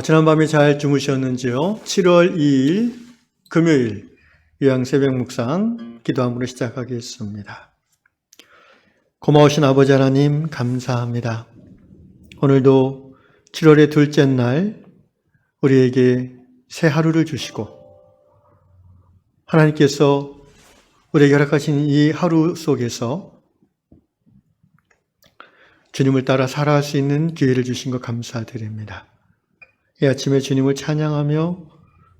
지난밤에 잘 주무셨는지요? 7월 2일 금요일 요양 새벽 묵상 기도함으로 시작하겠습니다. 고마우신 아버지 하나님 감사합니다. 오늘도 7월의 둘째 날 우리에게 새 하루를 주시고 하나님께서 우리에게 허락하신 이 하루 속에서 주님을 따라 살아갈 수 있는 기회를 주신 것 감사드립니다. 이 아침에 주님을 찬양하며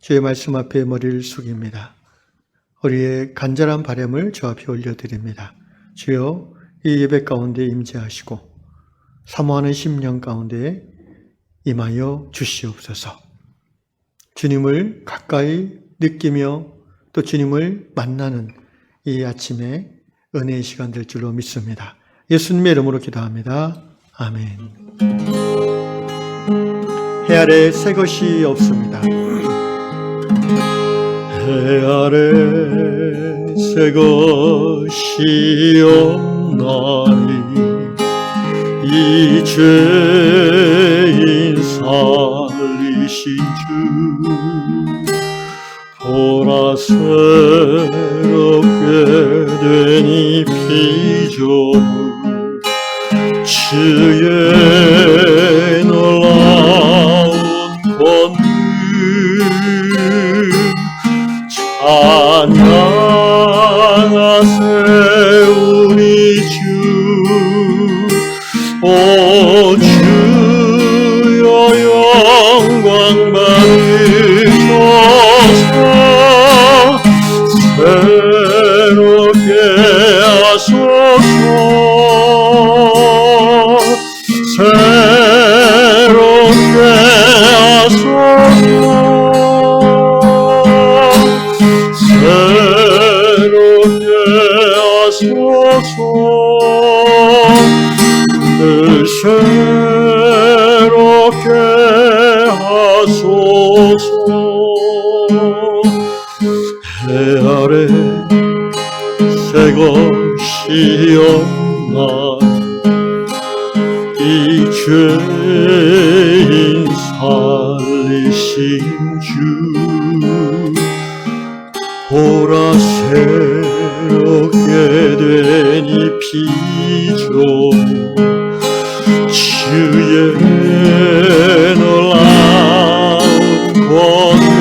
주의 말씀 앞에 머리를 숙입니다. 우리의 간절한 바람을 주 앞에 올려드립니다. 주여 이 예배 가운데 임재하시고 사모하는 심령 가운데 임하여 주시옵소서. 주님을 가까이 느끼며 또 주님을 만나는 이 아침에 은혜의 시간 될 줄로 믿습니다. 예수님의 이름으로 기도합니다. 아멘. 해 아래 새 것이 없습니다. 해 아래 새 것이 없나니 이 죄인 살리신 주 보라 새롭게 된 이 피조물 주의 놀라운 권능 찬양하세 우리 주 오 주여 영광 받으소서 새롭게 하소서 새롭게 하소서 새롭게 하소서 늘 새롭게 하소서 해 아래 새 것이 없나 이 죄인 살리신 주 보라 새롭게 된 이 피조물 주의 놀라운 권능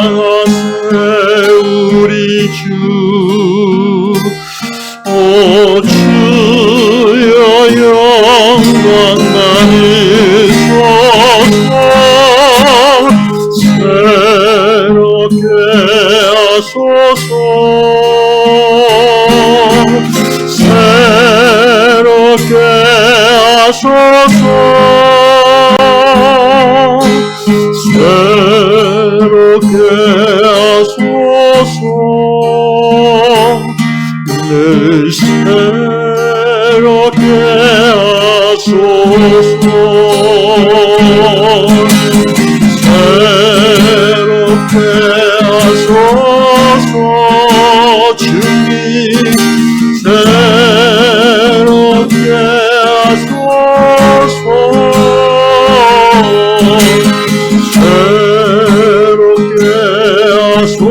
찬양하세 우리 주 오 주여 영광 받으소서 새롭게 하소서 새롭게 하소서 새롭게 하소서 늘 새롭게 하소서 새롭게 하소서 주님 새롭게 하소서 새롭게 하소서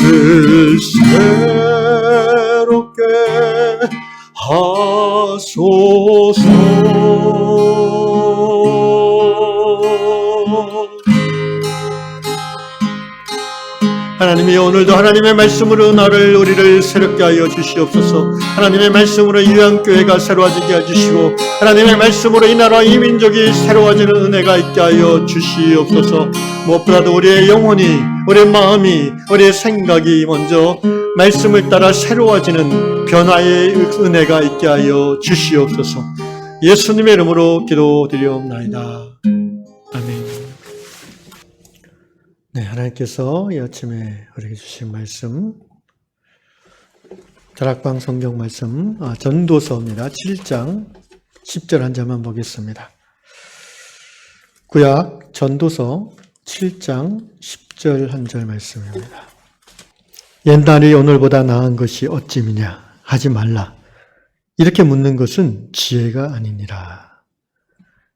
늘 새롭게 하소서 하나님이 오늘도 하나님의 말씀으로 우리를 새롭게 하여 주시옵소서. 하나님의 말씀으로 요양교회가 새로워지게 해주시고 하나님의 말씀으로 이 나라 이 민족이 새로워지는 은혜가 있게 하여 주시옵소서. 무엇보다도 우리의 영혼이 우리의 마음이 우리의 생각이 먼저 말씀을 따라 새로워지는 변화의 은혜가 있게 하여 주시옵소서. 예수님의 이름으로 기도드리옵나이다. 아멘. 네, 하나님께서 이 아침에 우리에게 주신 말씀 다락방 성경 말씀 전도서입니다. 7장 10절 한 절만 보겠습니다. 구약 전도서 7장 10절 한 절 말씀입니다. 옛날이 오늘보다 나은 것이 어찌미냐 하지 말라. 이렇게 묻는 것은 지혜가 아니니라.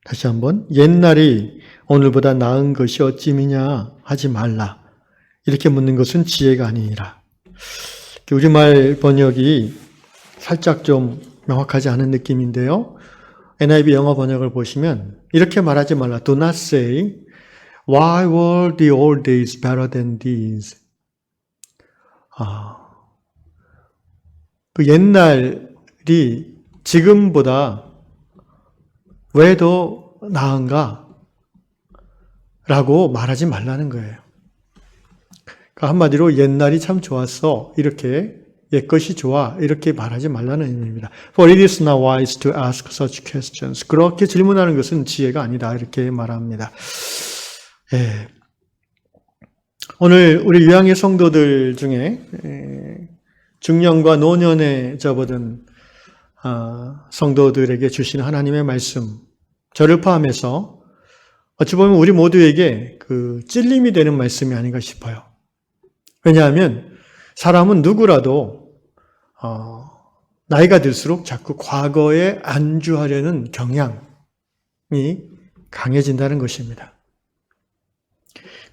다시 한번 옛날이 오늘보다 나은 것이 어찌미냐 하지 말라. 이렇게 묻는 것은 지혜가 아니니라. 우리말 번역이 살짝 좀 명확하지 않은 느낌인데요. NIV 영어 번역을 보시면 이렇게 말하지 말라. Do not say, Why were the old days better than these? 그 옛날이 지금보다 왜 더 나은가? 라고 말하지 말라는 거예요. 그러니까 한마디로 옛날이 참 좋았어. 이렇게 옛것이 좋아. 이렇게 말하지 말라는 의미입니다. For it is not wise to ask such questions. 그렇게 질문하는 것은 지혜가 아니다. 이렇게 말합니다. 예. 오늘 우리 유양의 성도들 중에 중년과 노년에 접어든 성도들에게 주신 하나님의 말씀, 저를 포함해서 어찌 보면 우리 모두에게 그 찔림이 되는 말씀이 아닌가 싶어요. 왜냐하면 사람은 누구라도 나이가 들수록 자꾸 과거에 안주하려는 경향이 강해진다는 것입니다.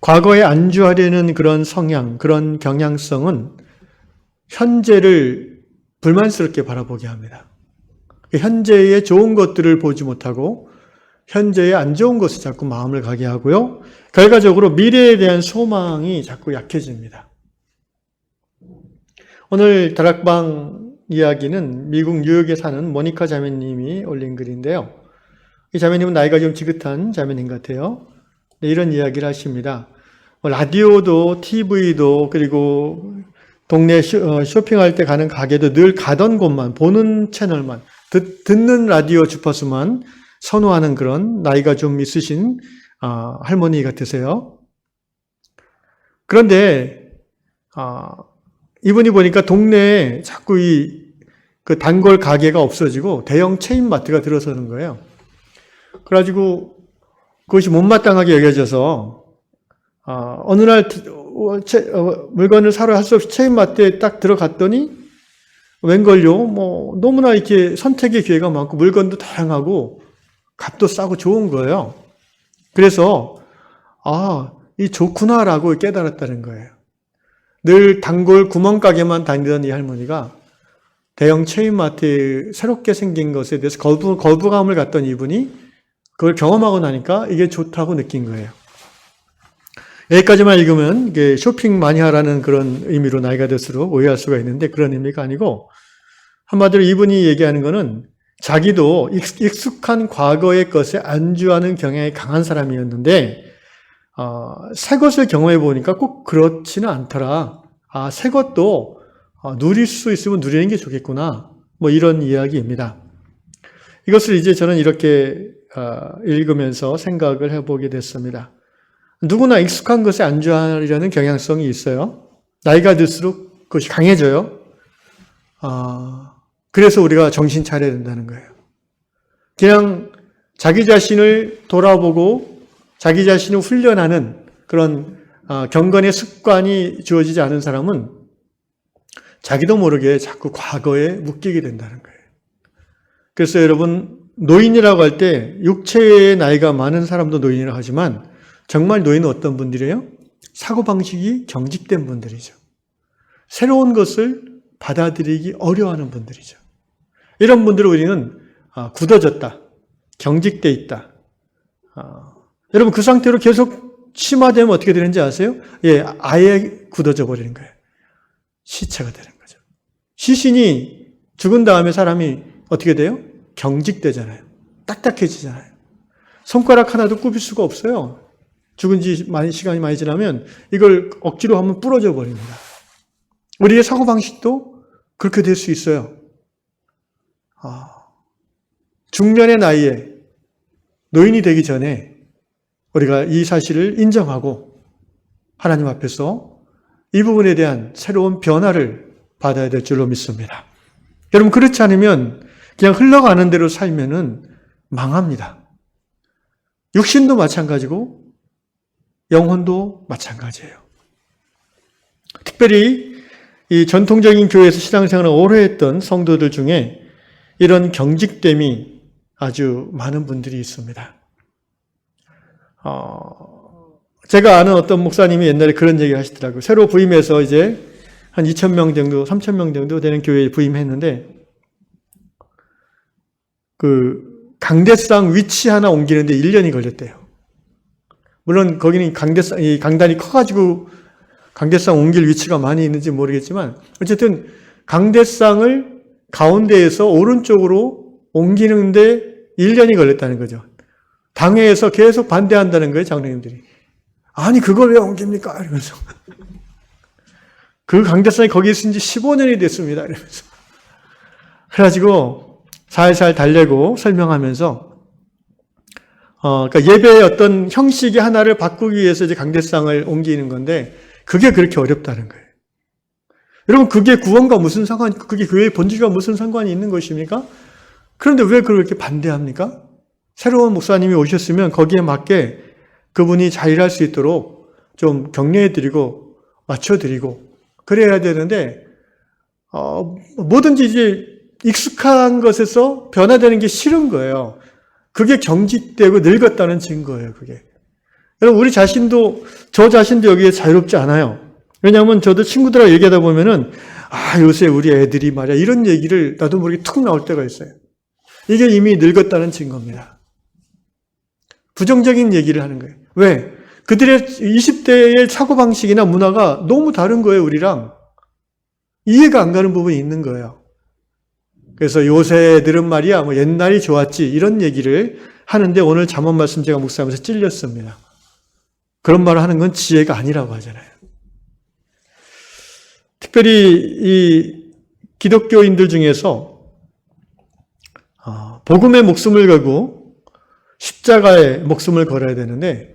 과거에 안주하려는 그런 성향, 그런 경향성은 현재를 불만스럽게 바라보게 합니다. 현재의 좋은 것들을 보지 못하고 현재의 안 좋은 것을 자꾸 마음을 가게 하고요. 결과적으로 미래에 대한 소망이 자꾸 약해집니다. 오늘 다락방 이야기는 미국 뉴욕에 사는 모니카 자매님이 올린 글인데요. 이 자매님은 나이가 좀 지긋한 자매님 같아요. 이런 이야기를 하십니다. 라디오도 TV도 그리고 동네 쇼핑할 때 가는 가게도 늘 가던 곳만 보는 채널만 듣는 라디오 주파수만 선호하는 그런 나이가 좀 있으신 할머니 같으세요. 그런데 이분이 보니까 동네에 자꾸 그 단골 가게가 없어지고 대형 체인마트가 들어서는 거예요. 그래가지고 그것이 못마땅하게 여겨져서 어느 날 물건을 사러 할 수 없이 체인마트에 딱 들어갔더니 웬걸요? 너무나 이렇게 선택의 기회가 많고 물건도 다양하고 값도 싸고 좋은 거예요. 그래서 이 좋구나라고 깨달았다는 거예요. 늘 단골 구멍가게만 다니던 이 할머니가 대형 체인마트에 새롭게 생긴 것에 대해서 거부감을 갖던 이분이 그걸 경험하고 나니까 이게 좋다고 느낀 거예요. 여기까지만 읽으면 이게 쇼핑 많이 하라는 그런 의미로 나이가 들수록 오해할 수가 있는데 그런 의미가 아니고 한마디로 이분이 얘기하는 거는 자기도 익숙한 과거의 것에 안주하는 경향이 강한 사람이었는데 새 것을 경험해 보니까 꼭 그렇지는 않더라. 새 것도 누릴 수 있으면 누리는 게 좋겠구나. 이런 이야기입니다. 이것을 이제 저는 이렇게 읽으면서 생각을 해보게 됐습니다. 누구나 익숙한 것에 안주하려는 경향성이 있어요. 나이가 들수록 그것이 강해져요. 그래서 우리가 정신 차려야 된다는 거예요. 그냥 자기 자신을 돌아보고 자기 자신을 훈련하는 그런 경건의 습관이 주어지지 않은 사람은 자기도 모르게 자꾸 과거에 묶이게 된다는 거예요. 그래서 여러분 노인이라고 할 때 육체의 나이가 많은 사람도 노인이라고 하지만 정말 노인은 어떤 분들이에요? 사고방식이 경직된 분들이죠. 새로운 것을 받아들이기 어려워하는 분들이죠. 이런 분들을 우리는 굳어졌다, 경직돼 있다. 여러분 그 상태로 계속 심화되면 어떻게 되는지 아세요? 아예 굳어져 버리는 거예요. 시체가 되는 거죠. 시신이 죽은 다음에 사람이 어떻게 돼요? 경직되잖아요. 딱딱해지잖아요. 손가락 하나도 굽힐 수가 없어요. 죽은 지 시간이 많이 지나면 이걸 억지로 하면 부러져 버립니다. 우리의 사고방식도 그렇게 될 수 있어요. 중년의 나이에 노인이 되기 전에 우리가 이 사실을 인정하고 하나님 앞에서 이 부분에 대한 새로운 변화를 받아야 될 줄로 믿습니다. 여러분 그렇지 않으면 그냥 흘러가는 대로 살면은 망합니다. 육신도 마찬가지고 영혼도 마찬가지예요. 특별히 이 전통적인 교회에서 신앙생활을 오래 했던 성도들 중에 이런 경직됨이 아주 많은 분들이 있습니다. 제가 아는 어떤 목사님이 옛날에 그런 얘기 하시더라고요. 새로 부임해서 이제 한 2,000명 정도, 3,000명 정도 되는 교회에 부임했는데, 강대상 위치 하나 옮기는데 1년이 걸렸대요. 물론 거기는 이 강단이 커가지고 강대상 옮길 위치가 많이 있는지 모르겠지만, 어쨌든 강대상을 가운데에서 오른쪽으로 옮기는데 1년이 걸렸다는 거죠. 당회에서 계속 반대한다는 거예요, 장로님들이. 아니, 그걸 왜 옮깁니까? 이러면서. 그 강대상이 거기 있은 지 15년이 됐습니다. 이러면서. 그래가지고 살살 달래고 설명하면서, 그러니까 예배의 어떤 형식의 하나를 바꾸기 위해서 이제 강대상을 옮기는 건데, 그게 그렇게 어렵다는 거예요. 여러분, 그게 구원과 무슨 그게 교회의 본질과 무슨 상관이 있는 것입니까? 그런데 왜 그렇게 반대합니까? 새로운 목사님이 오셨으면 거기에 맞게 그분이 잘 일할 수 있도록 좀 격려해드리고, 맞춰드리고, 그래야 되는데, 뭐든지 이제 익숙한 것에서 변화되는 게 싫은 거예요. 그게 경직되고 늙었다는 증거예요, 그게. 여러분, 저 자신도 여기에 자유롭지 않아요. 왜냐하면 저도 친구들하고 얘기하다 보면은, 요새 우리 애들이 말이야, 이런 얘기를 나도 모르게 툭 나올 때가 있어요. 이게 이미 늙었다는 증거입니다. 부정적인 얘기를 하는 거예요. 왜? 그들의 20대의 사고방식이나 문화가 너무 다른 거예요, 우리랑. 이해가 안 가는 부분이 있는 거예요. 그래서 요새 애들은 말이야, 옛날이 좋았지, 이런 얘기를 하는데 오늘 잠언 말씀 제가 묵상하면서 찔렸습니다. 그런 말을 하는 건 지혜가 아니라고 하잖아요. 특별히 이 기독교인들 중에서 복음의 목숨을 걸고 십자가에 목숨을 걸어야 되는데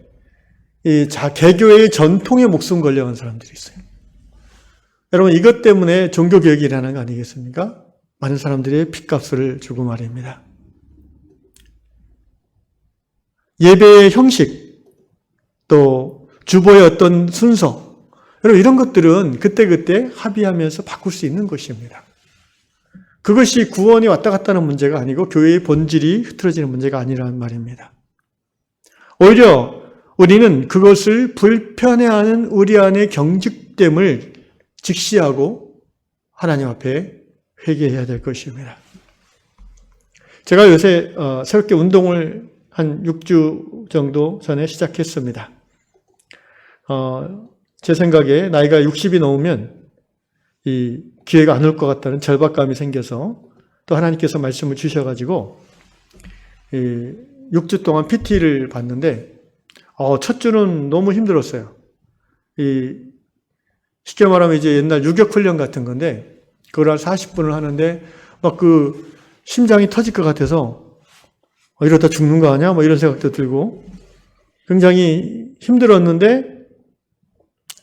개교의 전통에 목숨 걸려간 사람들이 있어요. 여러분, 이것 때문에 종교개혁이 일어나는 거 아니겠습니까? 많은 사람들이 핏값을 주고 말입니다. 예배의 형식, 또 주보의 어떤 순서, 여러분 이런 것들은 그때그때 합의하면서 바꿀 수 있는 것입니다. 그것이 구원이 왔다 갔다 하는 문제가 아니고 교회의 본질이 흐트러지는 문제가 아니라는 말입니다. 오히려 우리는 그것을 불편해하는 우리 안의 경직됨을 직시하고 하나님 앞에 회개해야 될 것입니다. 제가 요새 새롭게 운동을 한 6주 정도 전에 시작했습니다. 제 생각에 나이가 60이 넘으면 이 기회가 안 올 것 같다는 절박감이 생겨서 또 하나님께서 말씀을 주셔가지고 6주 동안 PT를 받는데 첫 주는 너무 힘들었어요. 쉽게 말하면 이제 옛날 유격 훈련 같은 건데 그걸 한 40분을 하는데 막 심장이 터질 것 같아서 이러다 죽는 거 아니야? 이런 생각도 들고 굉장히 힘들었는데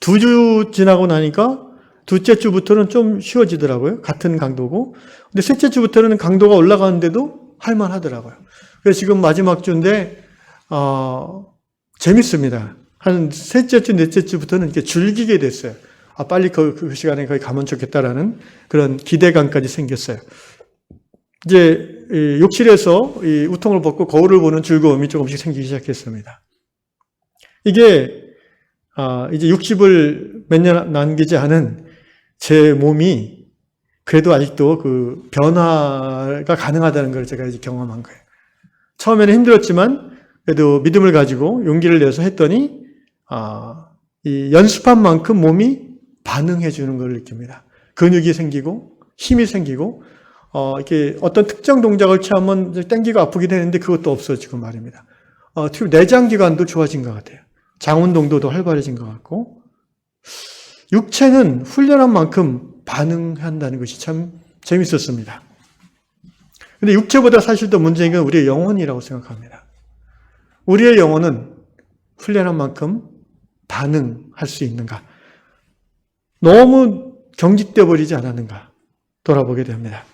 2주 지나고 나니까 둘째 주부터는 좀 쉬워지더라고요. 같은 강도고. 근데 셋째 주부터는 강도가 올라가는데도 할만하더라고요. 그래서 지금 마지막 주인데 재밌습니다. 한 셋째 주, 넷째 주부터는 이렇게 즐기게 됐어요. 빨리 그 시간에 거기 가면 좋겠다라는 그런 기대감까지 생겼어요. 이제 욕실에서 이 우통을 벗고 거울을 보는 즐거움이 조금씩 생기기 시작했습니다. 이게 이제 60을 몇 년 남기지 않은 제 몸이 그래도 아직도 그 변화가 가능하다는 걸 제가 이제 경험한 거예요. 처음에는 힘들었지만 그래도 믿음을 가지고 용기를 내서 했더니 이 연습한 만큼 몸이 반응해 주는 걸 느낍니다. 근육이 생기고 힘이 생기고 이렇게 어떤 특정 동작을 취하면 땡기고 아프게 되는데 그것도 없어지고 말입니다. 특히 내장기관도 좋아진 것 같아요. 장운동도 더 활발해진 것 같고 육체는 훈련한 만큼 반응한다는 것이 참 재밌었습니다. 근데 육체보다 사실 더 문제인 건 우리의 영혼이라고 생각합니다. 우리의 영혼은 훈련한 만큼 반응할 수 있는가? 너무 경직되어 버리지 않았는가? 돌아보게 됩니다.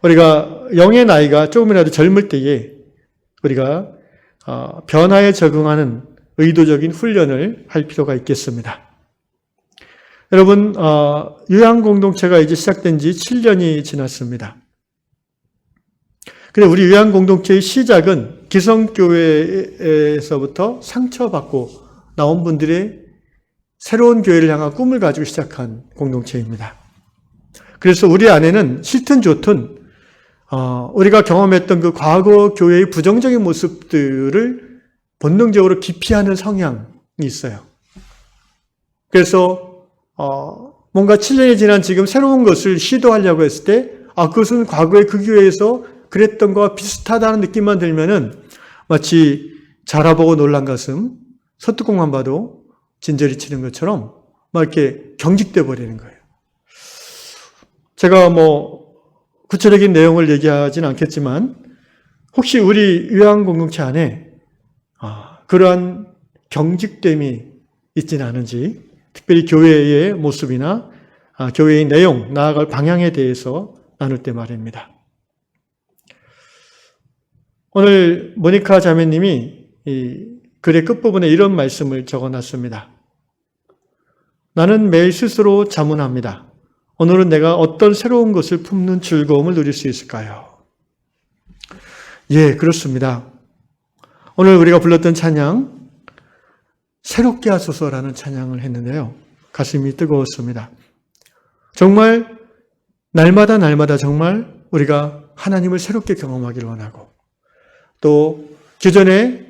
우리가 영의 나이가 조금이라도 젊을 때에 우리가 변화에 적응하는 의도적인 훈련을 할 필요가 있겠습니다. 여러분, 요양공동체가 이제 시작된 지 7년이 지났습니다. 근데 우리 요양공동체의 시작은 기성교회에서부터 상처받고 나온 분들의 새로운 교회를 향한 꿈을 가지고 시작한 공동체입니다. 그래서 우리 안에는 싫든 좋든 우리가 경험했던 그 과거 교회의 부정적인 모습들을 본능적으로 기피하는 성향이 있어요. 그래서 뭔가 7년이 지난 지금 새로운 것을 시도하려고 했을 때 그것은 과거의 그 교회에서 그랬던 것과 비슷하다는 느낌만 들면은 마치 자라보고 놀란 가슴, 서뚜껑만 봐도 진저리 치는 것처럼 막 이렇게 경직돼 버리는 거예요. 제가 구체적인 내용을 얘기하지는 않겠지만 혹시 우리 요양공동체 안에 그러한 경직됨이 있지는 않은지, 특별히 교회의 모습이나 교회의 내용, 나아갈 방향에 대해서 나눌 때 말입니다. 오늘 모니카 자매님이 이 글의 끝부분에 이런 말씀을 적어놨습니다. 나는 매일 스스로 자문합니다. 오늘은 내가 어떤 새로운 것을 품는 즐거움을 누릴 수 있을까요? 예, 그렇습니다. 오늘 우리가 불렀던 찬양, 새롭게 하소서라는 찬양을 했는데요. 가슴이 뜨거웠습니다. 정말 날마다 정말 우리가 하나님을 새롭게 경험하기를 원하고 또 기존에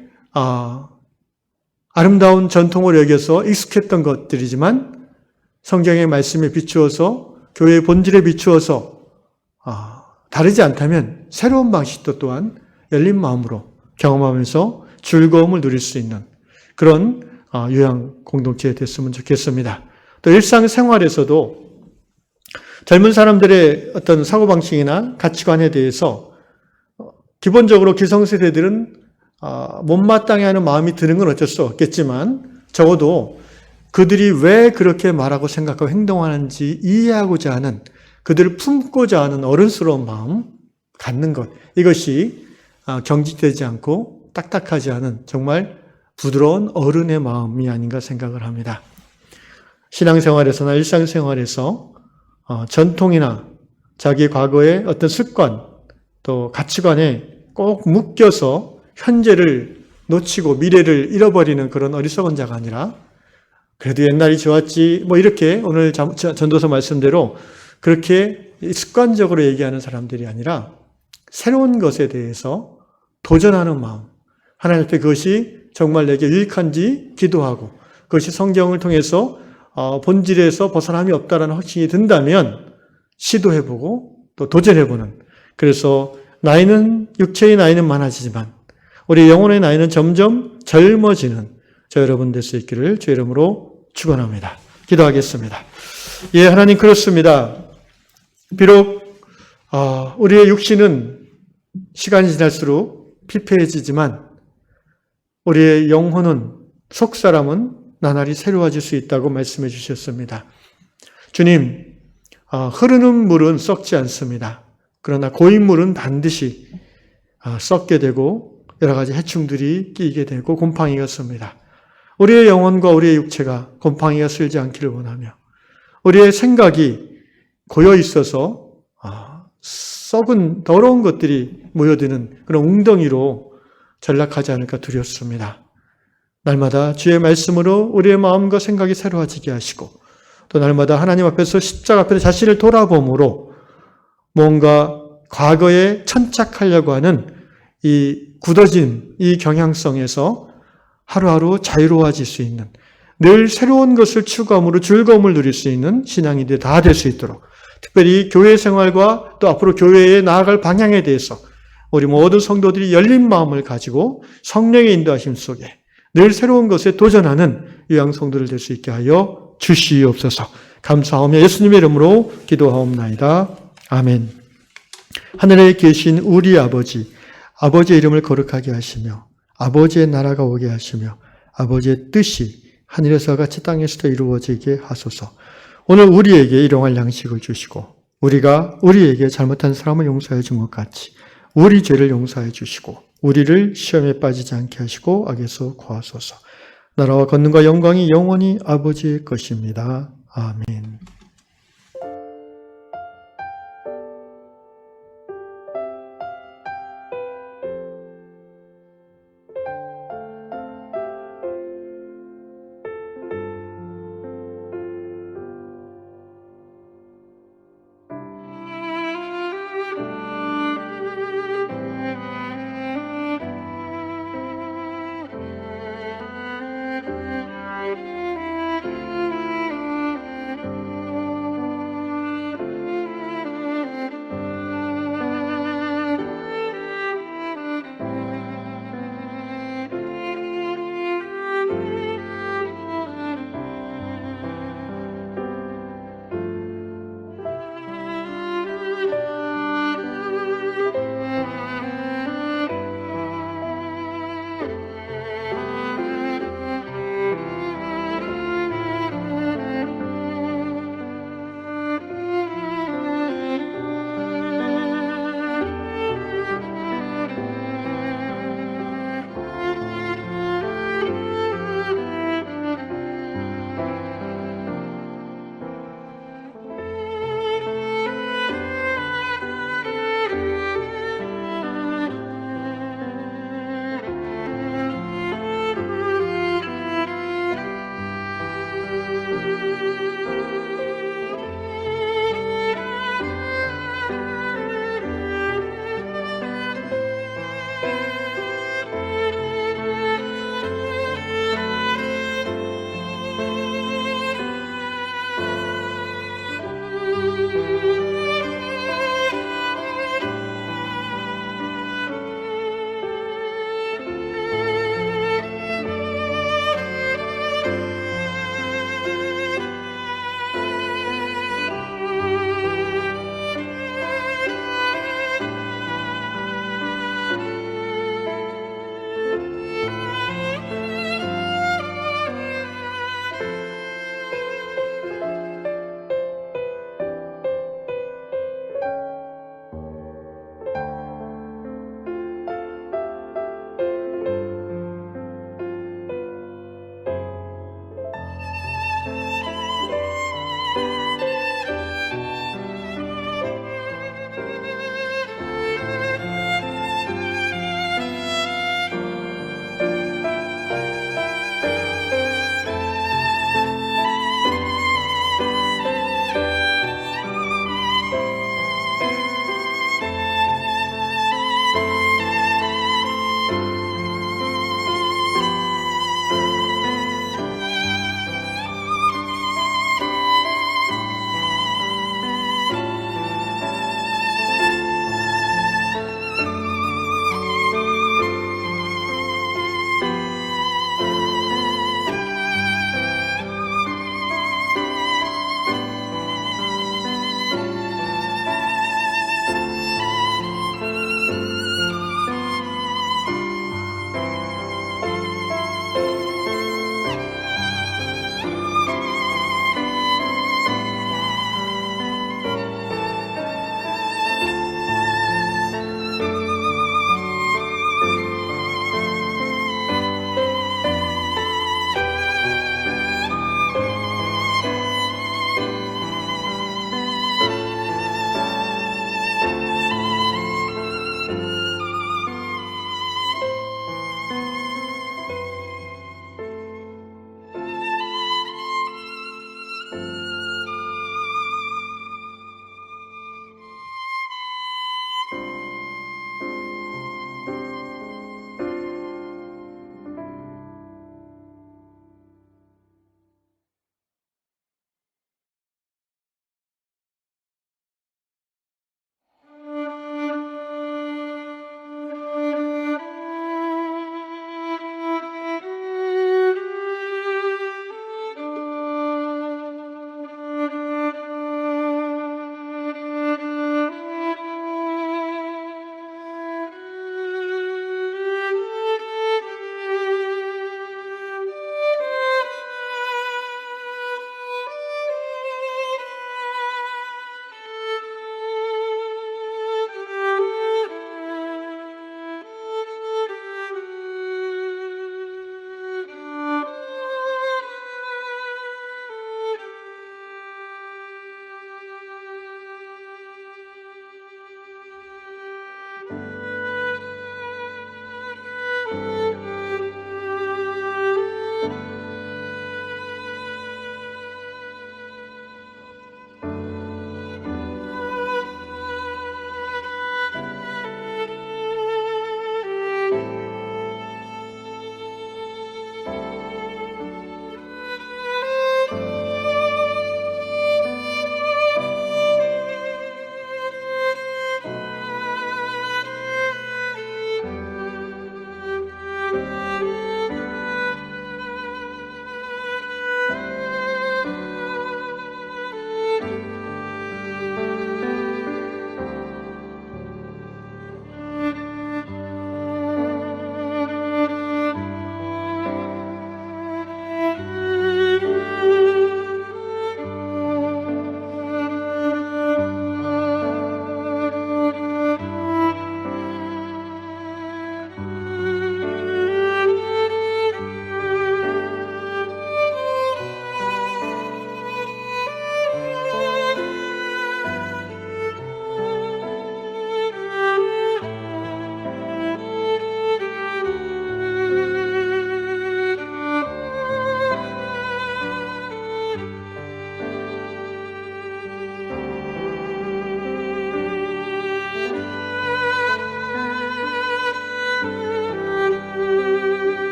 아름다운 전통을 여겨서 익숙했던 것들이지만 성경의 말씀에 비추어서 교회의 본질에 비추어서 다르지 않다면 새로운 방식도 또한 열린 마음으로 경험하면서 즐거움을 누릴 수 있는 그런 요양 공동체가 됐으면 좋겠습니다. 또 일상생활에서도 젊은 사람들의 어떤 사고방식이나 가치관에 대해서 기본적으로 기성세대들은 못마땅해 하는 마음이 드는 건 어쩔 수 없겠지만 적어도 그들이 왜 그렇게 말하고 생각하고 행동하는지 이해하고자 하는, 그들을 품고자 하는 어른스러운 마음 갖는 것, 이것이 경직되지 않고 딱딱하지 않은 정말 부드러운 어른의 마음이 아닌가 생각을 합니다. 신앙생활에서나 일상생활에서 전통이나 자기 과거의 어떤 습관 또 가치관에 꼭 묶여서 현재를 놓치고 미래를 잃어버리는 그런 어리석은 자가 아니라 그래도 옛날이 좋았지 이렇게 오늘 전도서 말씀대로 그렇게 습관적으로 얘기하는 사람들이 아니라 새로운 것에 대해서 도전하는 마음, 하나님 앞에 그것이 정말 내게 유익한지 기도하고 그것이 성경을 통해서 본질에서 벗어남이 없다라는 확신이 든다면 시도해보고 또 도전해보는, 그래서 육체의 나이는 많아지지만 우리 영혼의 나이는 점점 젊어지는 저 여러분 될 수 있기를 주 이름으로 축원합니다. 기도하겠습니다. 예, 하나님 그렇습니다. 비록 우리의 육신은 시간이 지날수록 피폐해지지만 우리의 영혼은, 속사람은 나날이 새로워질 수 있다고 말씀해 주셨습니다. 주님, 흐르는 물은 썩지 않습니다. 그러나 고인물은 반드시 썩게 되고 여러 가지 해충들이 끼게 되고 곰팡이가 씁니다. 우리의 영혼과 우리의 육체가 곰팡이가 쓸지 않기를 원하며 우리의 생각이 고여 있어서 썩은 더러운 것들이 모여드는 그런 웅덩이로 전락하지 않을까 두렵습니다. 날마다 주의 말씀으로 우리의 마음과 생각이 새로워지게 하시고 또 날마다 하나님 앞에서 십자가 앞에서 자신을 돌아봄으로 뭔가 과거에 천착하려고 하는 이 굳어진 이 경향성에서 하루하루 자유로워질 수 있는, 늘 새로운 것을 추구함으로 즐거움을 누릴 수 있는 신앙인들이 다 될 수 있도록, 특별히 교회 생활과 또 앞으로 교회에 나아갈 방향에 대해서 우리 모든 성도들이 열린 마음을 가지고 성령의 인도하심 속에 늘 새로운 것에 도전하는 요양 성도들 될 수 있게 하여 주시옵소서. 감사하며 예수님의 이름으로 기도하옵나이다. 아멘. 하늘에 계신 우리 아버지, 아버지의 이름을 거룩하게 하시며 아버지의 나라가 오게 하시며 아버지의 뜻이 하늘에서 같이 땅에서도 이루어지게 하소서. 오늘 우리에게 일용할 양식을 주시고 우리가 우리에게 잘못한 사람을 용서해 준 것 같이 우리 죄를 용서해 주시고 우리를 시험에 빠지지 않게 하시고 악에서 구하소서. 나라와 권능과 영광이 영원히 아버지의 것입니다. 아멘.